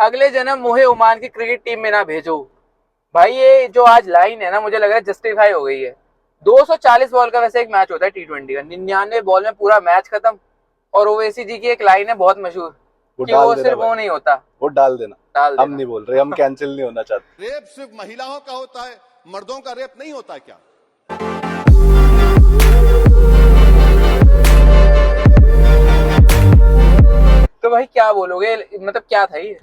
अगले जन्म मुझे ओमान की क्रिकेट टीम में ना भेजो। भाई ये जो आज लाइन है ना, मुझे लग रहा है जस्टिफाई हो गई है। 240 बॉल का वैसे एक मैच होता है T20 का, 99 बॉल में पूरा मैच खत्म। और ओवैसी जी की एक लाइन है बहुत मशहूर वो कि डाल वो देना सिर्फ भाई, वो नहीं होता, वो डाल देना। डाल हम देना। नहीं बोल रहे, हम कैंसिल नहीं होना चाहते। रेप सिर्फ महिलाओं का होता है, मर्दों का रेप नहीं होता क्या? तो भाई क्या बोलोगे, मतलब क्या था ये?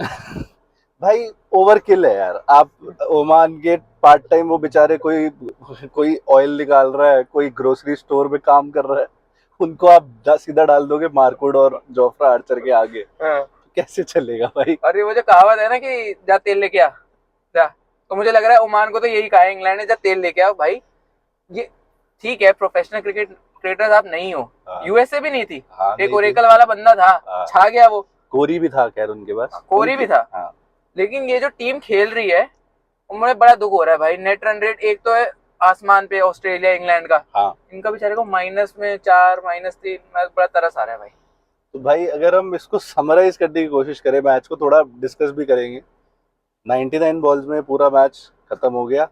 भाई ओवर किल है यार। आप ओमान के पार्ट टाइम वो बेचारे कोई कोई ऑयल निकाल रहा है, कोई ग्रोसरी स्टोर में काम कर रहा है, उनको आप सीधा डाल दोगे मार्कुड और जोफ्रा आर्चर के आगे, हाँ। तो कैसे चलेगा भाई? और ये वो जो कहावत है ना कि जा तेल लेके आ, जा। तो मुझे लग रहा है ओमान को तो यही कहा है इंग्लैंड ने, जा तेल लेके आओ भाई। ये ठीक है, प्रोफेशनल क्रिकेटर्स आप नहीं हो। हाँ। यूएसए भी नहीं थी, हाँ, एक नहीं थी। ओरेकल वाला बंदा था, हाँ। छा गया वो। कोरी भी था खैर उनके पास, कोहली भी था। हाँ। लेकिन ये जो टीम खेल रही है, मुझे बड़ा दुख हो रहा है भाई। नेट रन रेट एक तो है आसमान पे, ऑस्ट्रेलिया इंग्लैंड का। हाँ। इनका बेचारे को -4 -3, बड़ा तरस आ रहा है भाई। तो भाई अगर हम इसको समराइज करने की कोशिश करें, मैच को थोड़ा डिस्कस भी करेंगे। 99 बॉल्स में पूरा मैच खत्म हो गया।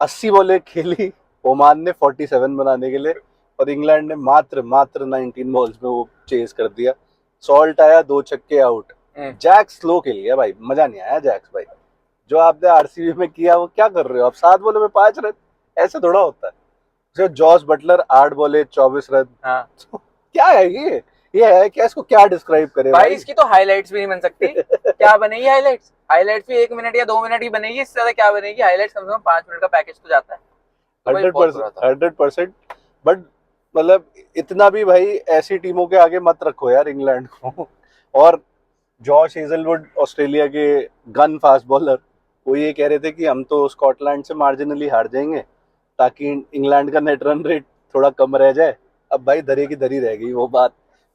80 बॉलें खेली ओमान ने 47 बनाने के लिए, और इंग्लैंड ने मात्र मात्र 19 बॉल्स में वो चेस कर दिया। सॉल्ट आया, 2 छक्के आउट। जैक्स स्लो खेल गया भाई, मजा नहीं आया जैक्स भाई। जो आपने आरसीबी में किया वो क्या कर रहे हो आप? 7 बॉलों में 5 रन, ऐसे थोड़ा होता है। उसके बाद जॉस बटलर 8 बॉले 24 रन। हाँ। तो क्या है ये है क्या? इसको क्या डिस्क्राइब करे भाई इसकी तो हाइलाइट्स भी नहीं बन सकती। क्या बनेगी हाइलाइट्स? हाइलाइट्स भी 1 मिनट या 2 मिनट ही बनेगी, इससे ज्यादा क्या बनेगी? हाइलाइट्स कम से कम 5 मिनट का पैकेज तो जाता है। तो भाई बहुत बुरा 100%, था। 100%। बट मतलब इतना भी भाई ऐसी टीमों के आगे मत रखो यार इंग्लैंड को। और जॉश हेजलवुड, ऑस्ट्रेलिया के गन फास्ट बॉलर, वो ये कह रहे थे कि हम तो स्कॉटलैंड से मार्जिनली हार जाएंगे ताकि इंग्लैंड का नेट रन रेट थोड़ा कम रह जाए। अब भाई धरे की धरी रह गई वो बात,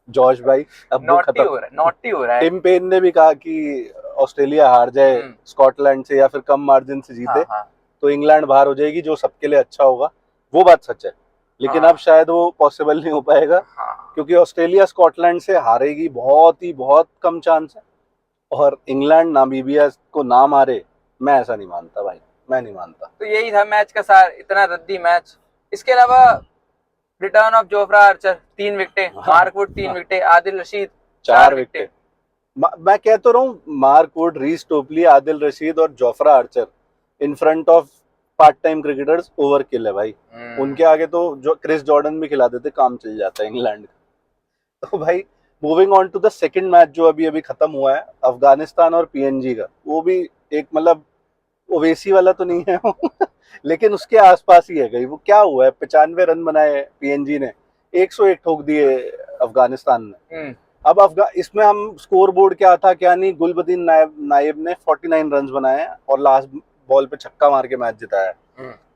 जॉश भाई। अब वो नॉटी खत्म। हो रहा है, नॉटी हो रहा है। टिम पेन ने भी कहा कि ऑस्ट्रेलिया हार जाए स्कॉटलैंड से या फिर कम मार्जिन से जीते, हाँ, हाँ। तो इंग्लैंड बाहर हो जाएगी, जो सबके लिए अच्छा होगा। वो बात सच है, लेकिन हाँ। अब शायद वो पॉसिबल नहीं हो पाएगा, हाँ। क्योंकि ऑस्ट्रेलिया स्कॉटलैंड से हारेगी, बहुत कम चांस है। और इंग्लैंड नामीबिया को ना मारे, मैं ऐसा नहीं मानता भाई, मैं नहीं मानता। तो यही था मैच का सार, इतना रद्दी मैच। इसके अलावा रिटर्न ऑफ जोफ्रा आर्चर 3 विकेटें, मार्क वुड 3 विकेटें, आदिल रशीद 4 विकेटें। मैं कह तो रहा हूँ, मार्क वुड, रीस टोपली, आदिल रशीद और Jofra Archer in front of part time cricketers overkill है भाई। उनके आगे तो जो क्रिस जॉर्डन भी खिला देते, काम चल जाता है इंग्लैंड का। तो भाई moving on to the second match जो अभी अभी खत्म हुआ है, अफगानिस्तान और पीएनजी का, वो भी एक मतलब ओवेसी वाला तो नहीं है वो लेकिन उसके आसपास ही है गई। वो क्या हुआ है, 95 रन बनाए पीएनजी ने, 101 ठोक दिए अफगानिस्तान ने। अब इसमें हम स्कोर बोर्ड क्या था क्या नहीं, गुलबदीन नायब ने 49 रन बनाए और लास्ट बॉल पे छक्का मार के मैच जिताया।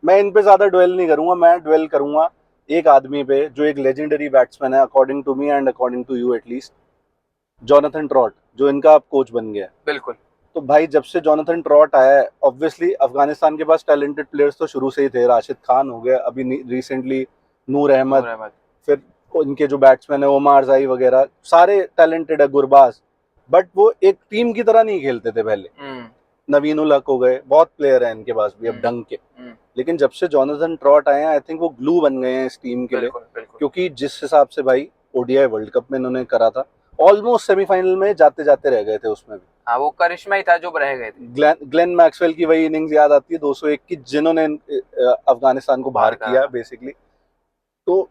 मैं इन पे ज्यादा ड्वेल नहीं करूंगा, मैं ड्वेल करूंगा एक आदमी पे जो एक लेजेंडरी बैट्समैन है according to me and according to you at least, Jonathan Trott, जो इनका अब कोच बन गया। बिल्कुल। तो भाई जब से जोनाथन ट्रॉट आया है, ऑब्वियसली अफगानिस्तान के पास टैलेंटेड प्लेयर्स तो शुरू से ही थे। राशिद खान हो गया, अभी रिसेंटली नूर अहमद, फिर इनके जो बैट्समैन है ओमार जाई वगैरह, सारे टैलेंटेड है, गुरबाज। बट वो एक टीम की तरह नहीं खेलते थे पहले। नवीन उल हक हो गए, बहुत प्लेयर है इनके पास भी अब ढंग के। लेकिन जब से जोनाथन ट्रॉट आए हैं, आई थिंक वो ग्लू बन गए हैं इस टीम के लिए। क्योंकि जिस हिसाब से भाई ओडीआई वर्ल्ड कप में इन्होंने करा था, ऑलमोस्ट सेमीफाइनल में जाते जाते रह गए थे उसमें भी। हाँ, वो करिश्मा ही था जो रह गए थे। ग्लेन मैक्सवेल की वही इनिंग्स याद आती है 201 की, जिन्होंने अफगानिस्तान को बाहर किया बेसिकली। तो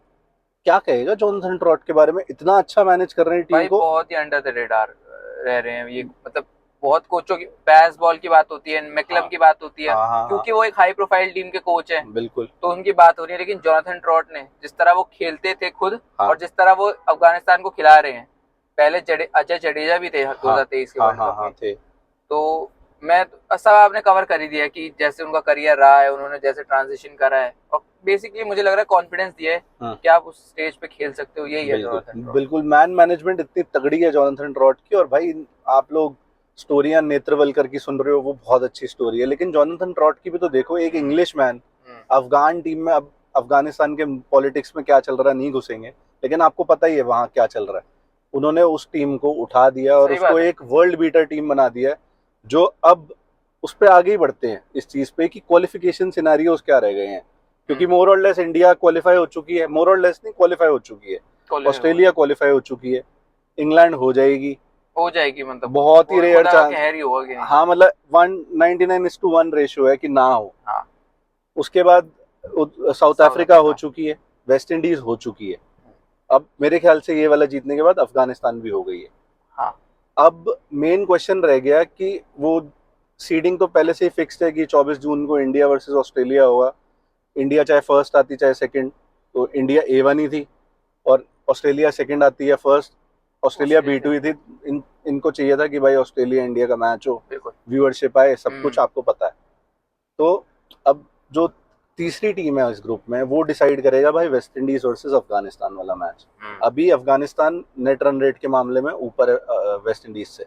क्या कहेगा जोनाथन ट्रॉट के बारे में? इतना अच्छा मैनेज कर रहे हैं टीम को। बहुत ही अंडर द रेडार रह रहे हैं ये, मतलब बहुत कोचों की पैस बॉल की बात होती है, मैकलम की बात होती है, क्योंकि वो एक हाई प्रोफाइल टीम के कोच हैं, बिल्कुल, तो उनकी बात हो रही है। लेकिन जोनाथन ट्रॉट ने जिस तरह वो खेलते थे खुद, और जिस तरह वो अफगानिस्तान को खिला रहे हैं, पहले अजय जडेजा भी थे 2023 के वर्ल्ड कप में। तो मैं सब आपने कवर कर ही दिया कि जैसे उनका करियर रहा है, उन्होंने जैसे ट्रांजिशन करा है, और बेसिकली मुझे लग रहा है कॉन्फिडेंस दिया है कि आप उस स्टेज पे खेल सकते हो। यही है जोनाथन ट्रॉट। बिल्कुल, मैन मैनेजमेंट इतनी तगड़ी है जोनाथन ट्रॉट की। और भाई आप लोग स्टोरियां नेत्रवलकर की सुन रहे हो, वो बहुत अच्छी स्टोरी है, लेकिन जोनाथन ट्रॉट की भी तो देखो। एक इंग्लिश मैन अफगान टीम में, अब अफगानिस्तान के पॉलिटिक्स में क्या चल रहा है नहीं घुसेंगे, लेकिन आपको पता ही है वहां क्या चल रहा है। उन्होंने उस टीम को उठा दिया और उसको एक वर्ल्ड बीटर टीम बना दिया है। जो अब उस पे आगे ही बढ़ते हैं इस चीज पे कि क्वालिफिकेशन सिनेरियोस क्या रह गए हैं, क्योंकि मोर और लेस इंडिया क्वालिफाई हो चुकी है, मोर और लेस नहीं क्वालिफाई हो चुकी है, ऑस्ट्रेलिया क्वालिफाई हो चुकी है, इंग्लैंड हो जाएगी, मतलब बहुत ही रेयर चांस। खैर ही होगा कि नहीं। हाँ मतलब 199:1 रेशियो है कि ना हो। हाँ। उसके बाद साउथ अफ्रीका हो चुकी है, वेस्ट इंडीज हो चुकी है, अब मेरे ख्याल से ये वाला जीतने के बाद अफगानिस्तान भी हो गई है। हाँ। अब मेन क्वेश्चन रह गया कि वो सीडिंग तो पहले से ही फिक्स्ड है कि 24 जून को इंडिया वर्सेस ऑस्ट्रेलिया होगा। इंडिया चाहे फर्स्ट आती चाहे सेकंड, तो इंडिया A1 ही थी और ऑस्ट्रेलिया सेकंड आती है फर्स्ट, ऑस्ट्रेलिया B2 ही थी। इनको चाहिए था कि भाई ऑस्ट्रेलिया इंडिया का मैच हो, व्यूअरशिप आए, सब कुछ आपको पता है। तो अब जो तीसरी टीम है इस ग्रुप में वो डिसाइड करेगा भाई वेस्ट इंडीज वर्सेस अफगानिस्तान वाला मैच। अभी अफगानिस्तान नेट रन रेट के मामले में ऊपर है वेस्ट इंडीज से,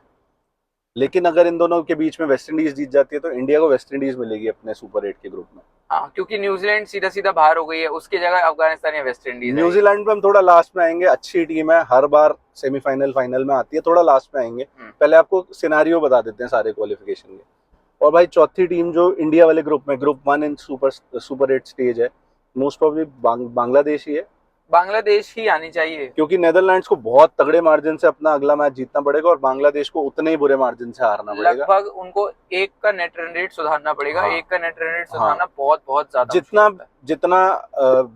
लेकिन अगर इन दोनों के बीच में वेस्ट इंडीज जीत जाती है तो इंडिया को वेस्ट इंडीज मिलेगी अपने सुपर 8 के ग्रुप में। हाँ, क्योंकि न्यूजीलैंड सीधा सीधा बाहर हो गई है, उसकी जगह अफगानिस्तान या वेस्ट इंडीज। न्यूजीलैंड पे हम थोड़ा लास्ट में आएंगे, अच्छी टीम है, हर बार सेमीफाइनल फाइनल में आती है, थोड़ा लास्ट में आएंगे। पहले आपको सिनारियो बता देते हैं सारे क्वालिफिकेशन के। और भाई चौथी टीम जो इंडिया वाले ग्रुप में, ग्रुप 1 इन सुपर 8 स्टेज है, मोस्ट प्रॉब्ली बांग्लादेश ही है। बांग्लादेश ही आनी चाहिए, क्योंकि नेदरलैंड्स को बहुत तगड़े मार्जिन से अपना अगला मैच जीतना पड़ेगा और बांग्लादेश को उतने ही बुरे मार्जिन से हारना पड़ेगा। लगभग उनको एक का नेट रन रेट सुधारना पड़ेगा। हाँ। एक का नेट रन रेट सुधारना बहुत ज्यादा जितना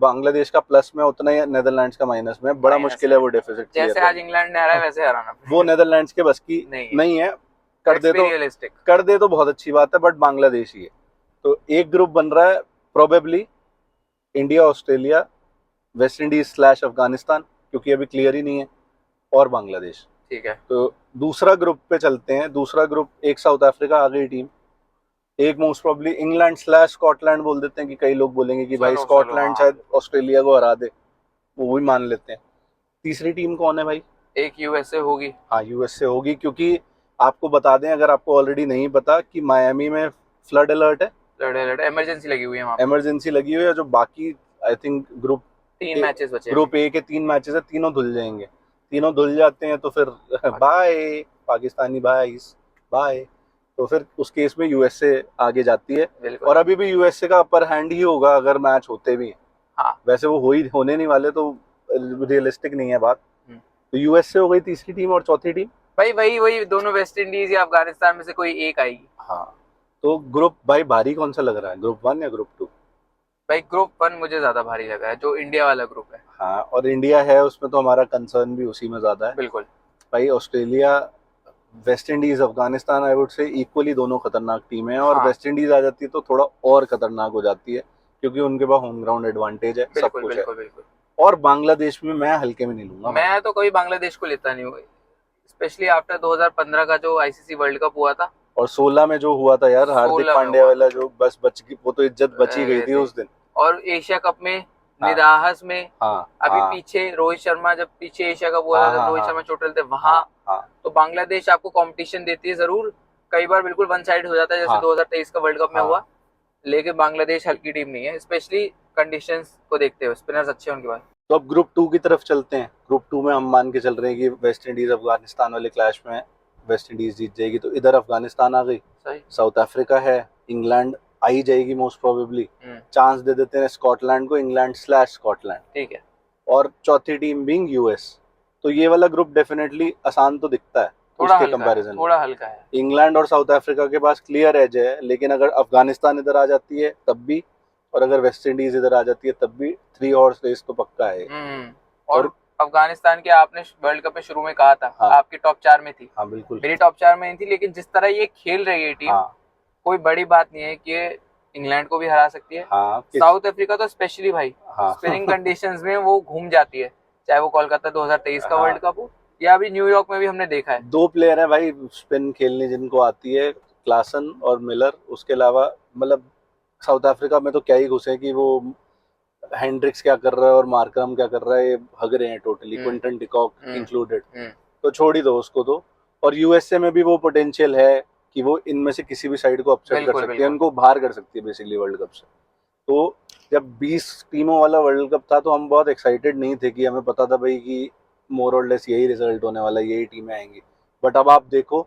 बांग्लादेश का प्लस में उतना ही नेदरलैंड्स का माइनस में, बड़ा मुश्किल है वो डेफिसिट। जैसे आज इंग्लैंड ने हराया वैसे हराना वो नेदरलैंड्स के बस की नहीं है। कर दे तो बहुत अच्छी बात है, बट बांग्लादेश ही है। तो एक ग्रुप बन रहा है probably India, Australia, West Indies / Afghanistan, क्योंकि अभी क्लियर ही नहीं है, और बांग्लादेश। ठीक है। तो दूसरा ग्रुप पे चलते हैं। दूसरा ग्रुप, एक साउथ अफ्रीका आ गई टीम, एक मोस्ट प्रोबेबली इंग्लैंड / स्कॉटलैंड बोल देते हैं कि कई लोग बोलेंगे कि भाई स्कॉटलैंड शायद ऑस्ट्रेलिया को हरा दे, वो भी मान लेते हैं। तीसरी टीम कौन है भाई? एक यूएसए होगी। हाँ, यूएसए होगी, क्योंकि आपको बता दें अगर आपको ऑलरेडी नहीं पता कि मायामी में फ्लड अलर्ट है, इमरजेंसी लगी हुई है वहाँ पे। इमरजेंसी लगी हुई है। जो बाकी आई थिंक ग्रुप 3 मैचेस बचे, ग्रुप ए के 3 मैचेस है, तीनों धुल जाएंगे। तीनों धुल जाते हैं तो फिर बाय पाकिस्तानी भाईस, बाय। तो फिर उस केस में यूएसए आगे जाती है, और अभी भी यूएसए का अपर हैंड ही होगा अगर मैच होते भी। हाँ। वैसे वो होने नहीं वाले, तो रियलिस्टिक नहीं है बात। तो यूएसए हो गई तीसरी टीम, और चौथी टीम भाई वही दोनों वेस्ट इंडीज या अफगानिस्तान में से कोई एक आएगी। हाँ। तो ग्रुप भाई भारी कौन सा लग रहा है, ग्रुप 1 या ग्रुप 2? भाई ग्रुप 1 मुझे ज्यादा भारी लगा है, जो इंडिया वाला ग्रुप है। हाँ, और इंडिया है उसमें तो हमारा कंसर्न भी उसी में ज्यादा है। बिल्कुल भाई Australia, West Indies, Afghanistan I would say equally दोनों खतरनाक टीम है। और वेस्ट इंडीज आ जाती है तो थोड़ा और खतरनाक हो जाती है, क्योंकि उनके पास होम ग्राउंड एडवांटेज है, सब कुछ है। और बांग्लादेश में मैं हल्के में नहीं लूंगा। मैं तो कभी बांग्लादेश को लेता नहीं हूँ, स्पेशली आफ्टर 2015 का जो आईसीसी वर्ल्ड कप हुआ था, और 16 में जो हुआ था यार, हार्दिक पांड्या वाला जो बस बच गई, वो तो इज्जत बची गई थी उस दिन। और एशिया कप में निराहस में, अभी पीछे रोहित शर्मा, जब पीछे एशिया कप हुआ था जब रोहित शर्मा चोटिल थे वहां, तो बांग्लादेश आपको कंपटीशन देती है जरूर, कई बार बिल्कुल वन साइड हो जाता है, जैसे 2023 का वर्ल्ड कप में हुआ। लेकिन बांग्लादेश हल्की टीम नहीं है, स्पेशली कंडीशंस को देखते हुए। स्पिनर्स अच्छे हैं उनके पास। तो अब ग्रुप 2 की तरफ चलते हैं। ग्रुप 2 में हम मान के चल रहे हैं कि वेस्ट इंडीज अफगानिस्तान वाले क्लैश में वेस्ट इंडीज जीत जाएगी, तो इधर अफगानिस्तान आ गई, साउथ अफ्रीका है, इंग्लैंड आई जाएगी मोस्ट प्रोबेबली। चांस दे देते हैं स्कॉटलैंड को, इंग्लैंड / स्कॉटलैंड, ठीक है। और चौथी टीम बीइंग यूएस। तो ये वाला ग्रुप डेफिनेटली आसान तो दिखता है उसके कंपैरिजन, थोड़ा हल्का है। इंग्लैंड और साउथ अफ्रीका के पास क्लियर एज है, लेकिन अगर अफगानिस्तान इधर आ जाती है तब भी, और अगर वेस्ट इंडीज इधर आ जाती है तब भी 3 हॉर्स रेस तो पक्का है। और अफगानिस्तान के आपने वर्ल्ड कप में शुरू में कहा था, आपकी टॉप 4 में थी। हाँ बिल्कुल, मेरी टॉप 4 में नहीं थी, लेकिन जिस तरह ये खेल रही है टीम, कोई बड़ी बात नहीं है कि इंग्लैंड को भी हरा सकती है। साउथ अफ्रीका तो स्पेशली भाई स्पिनिंग कंडीशंस में वो घूम जाती है, चाहे वो कोलकाता 2023 का वर्ल्ड कप हो या अभी न्यूयॉर्क में भी हमने देखा है। 2 प्लेयर है भाई स्पिन खेलने जिनको आती है, क्लासन और मिलर। उसके अलावा मतलब साउथ अफ्रीका में तो क्या ही घुसे कि वो हेंड्रिक्स क्या कर रहा है और मार्करम क्या कर रहा है, ये भग रहे हैं टोटली, क्विंटन डिकॉक इंक्लूडेड, तो छोड़ ही दो उसको तो। और यूएसए में भी वो पोटेंशियल है कि वो इनमें से किसी भी साइड को अपसेट कर सकती है, उनको बाहर कर सकती है बेसिकली वर्ल्ड कप से। तो जब 20 टीमों वाला वर्ल्ड कप था तो हम बहुत एक्साइटेड नहीं थे, कि हमें पता था भाई कि मोर और लेस यही रिजल्ट होने वाला है, यही टीमें आएंगी। बट अब आप देखो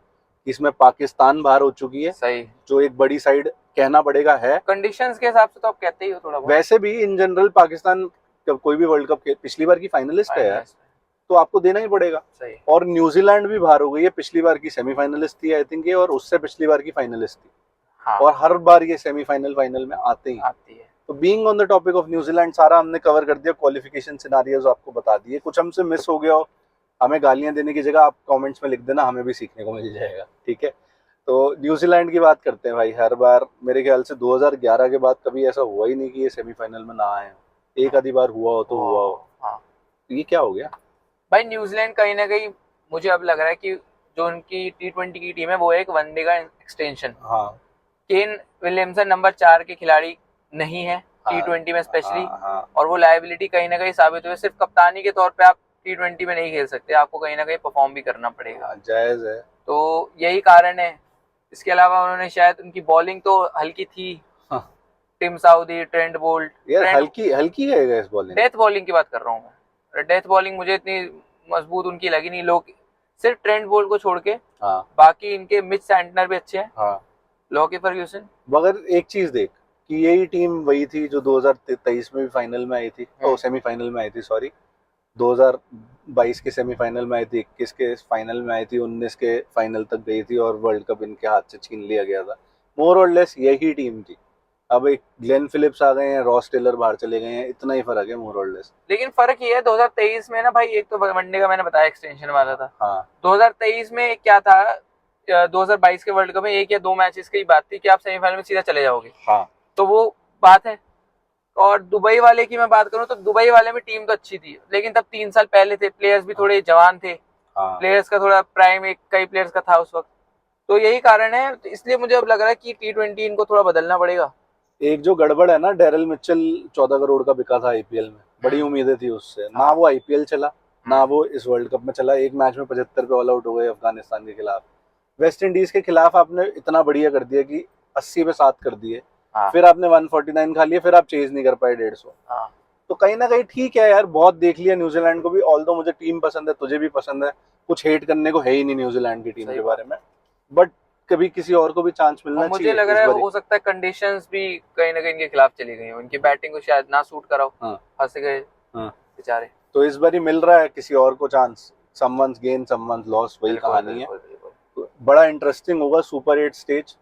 इसमें पाकिस्तान बाहर हो चुकी है, सही। जो एक बड़ी साइड कहना पड़ेगा है। कंडीशंस के हिसाब से तो आप कहते ही हो थोड़ा बहुत। वैसे भी इन जनरल पाकिस्तान कोई भी वर्ल्ड कप पिछली बार की फाइनलिस्ट है यार, तो आपको देना ही पड़ेगा। सही। और न्यूजीलैंड भी बाहर हो गई है, पिछली बार की सेमीफाइनलिस्ट थी आई थिंक ये, और उससे पिछली बार की फाइनलिस्ट थी। हाँ। और हर बार ये सेमीफाइनल फाइनल में आती है। तो being on the topic of New Zealand सारा हमने कवर कर दिया, क्वालिफिकेशन सिनारियोज आपको बता दिए। कुछ हमसे मिस हो गया हो, हमें गालियां देने की जगह आप कमेंट्स में लिख देना, हमें भी सीखने को मिल जाएगा, ठीक है। तो न्यूजीलैंड की बात करते हैं भाई। हर बार मेरे ख्याल से 2011 के बाद कभी ऐसा हुआ ही नहीं कि ये सेमीफाइनल में ना आए। एक आधी बार हुआ हो तो हुआ हो। हाँ। ये क्या हो गया भाई? न्यूजीलैंड कहीं ना कहीं मुझे अब लग रहा है कि जो उनकी T20 की टीम है वो एक वनडे का एक्सटेंशन। हाँ, केन विलियमसन नंबर 4 के खिलाड़ी नहीं है T20 में स्पेशली। और वो लायबिलिटी कहीं ना कहीं साबित हुई। सिर्फ कप्तानी के तौर पे आप T20 में नहीं खेल सकते, आपको कहीं ना कहीं परफॉर्म भी करना पड़ेगा। जायज है। तो यही कारण है। इसके अलावा उन्होंने शायद, उनकी बॉलिंग तो हल्की थी। हाँ। टिम साउदी, ट्रेंट बोल्ट, यार हल्की है इस बॉलिंग। डेथ बॉलिंग की बात कर रहा हूँ मैं। डेथ बॉलिंग मुझे इतनी मजबूत उनकी लगी नहीं। लोग सिर्फ ट्रेंट बोल्ट को छोड़ के बाकी इनके मिच सैंटनर भी अच्छे हैं। Lockie Ferguson. मगर एक चीज देख कि यही टीम वही थी जो 2023 में भी फाइनल में आई थी, तो सेमीफाइनल में आई थी, सॉरी 2022 के सेमीफाइनल में आई थी, 21 के फाइनल में आई थी, 19 के फाइनल तक गई थी और वर्ल्ड कप इनके हाथ से छीन लिया गया था। मोर और लेस यही टीम थी। अब एक ग्लेन फिलिप्स आ गए हैं, रॉस टेलर बाहर चले गए हैं, इतना ही फर्क है मोर और लेस। लेकिन फर्क ये है 2023 में ना भाई, एक तो वनडे का मैंने बताया एक्सटेंशन वाला था। हाँ। 2023 में क्या था, 2022 के वर्ल्ड कप में 1 या 2 मैचेस की बात थी कि आप सेमीफाइनल में सीधा चले जाओगे। हाँ। तो वो बात है। और दुबई वाले की मैं बात करूं तो दुबई वाले में टीम तो अच्छी थी, लेकिन तब 3 साल पहले थे, प्लेयर्स भी थोड़े जवान थे। प्लेयर्स का थोड़ा प्राइम एक कई प्लेयर्स का था उस वक्त। तो यही कारण है। तो इसलिए मुझे अब लग रहा है कि T20 इनको थोड़ा बदलना पड़ेगा। एक जो गड़बड़ है ना, डेरिल मिचेल 14 करोड़ का बिका था आईपीएल में, बड़ी उम्मीदें थी उससे, ना वो आईपीएल चला ना वो इस वर्ल्ड कप में चला। एक मैच में 75 पे ऑल आउट हो गए अफगानिस्तान के खिलाफ। वेस्ट इंडीज के खिलाफ आपने इतना बढ़िया कर दिया कि 80 पे 7 कर दिए। फिर आपने 149 खा लिया, फिर आप चेज नहीं कर पाए 150। तो कहीं ना कहीं ठीक है यार, बहुत देख लिया न्यूजीलैंड को भी। ऑल्दो मुझे टीम पसंद है, तुझे भी पसंद है, कुछ हेट करने को है ही नहीं न्यूजीलैंड की टीम के बारे में। बट कभी किसी और को भी चांस मिलना चाहिए। मुझे लग रहा है हो सकता है कंडीशंस भी कहीं ना कहीं इनके खिलाफ चली गई, उनकी बैटिंग को शायद ना सूट कराओ। फंस गए बेचारे। तो इस बार ही मिल रहा है किसी और को chance. Someone's gain someone's loss, वही कहानी है। बड़ा इंटरेस्टिंग होगा सुपर 8 स्टेज।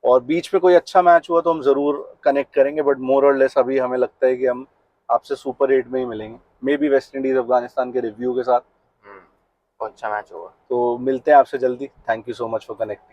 और बीच में कोई अच्छा मैच हुआ तो हम जरूर कनेक्ट करेंगे, बट मोर और लेस अभी हमें लगता है कि हम आपसे सुपर 8 में ही मिलेंगे, may be West Indies Afghanistan के रिव्यू के साथ। अच्छा मैच होगा। तो मिलते हैं आपसे जल्दी। Thank you so much for connecting.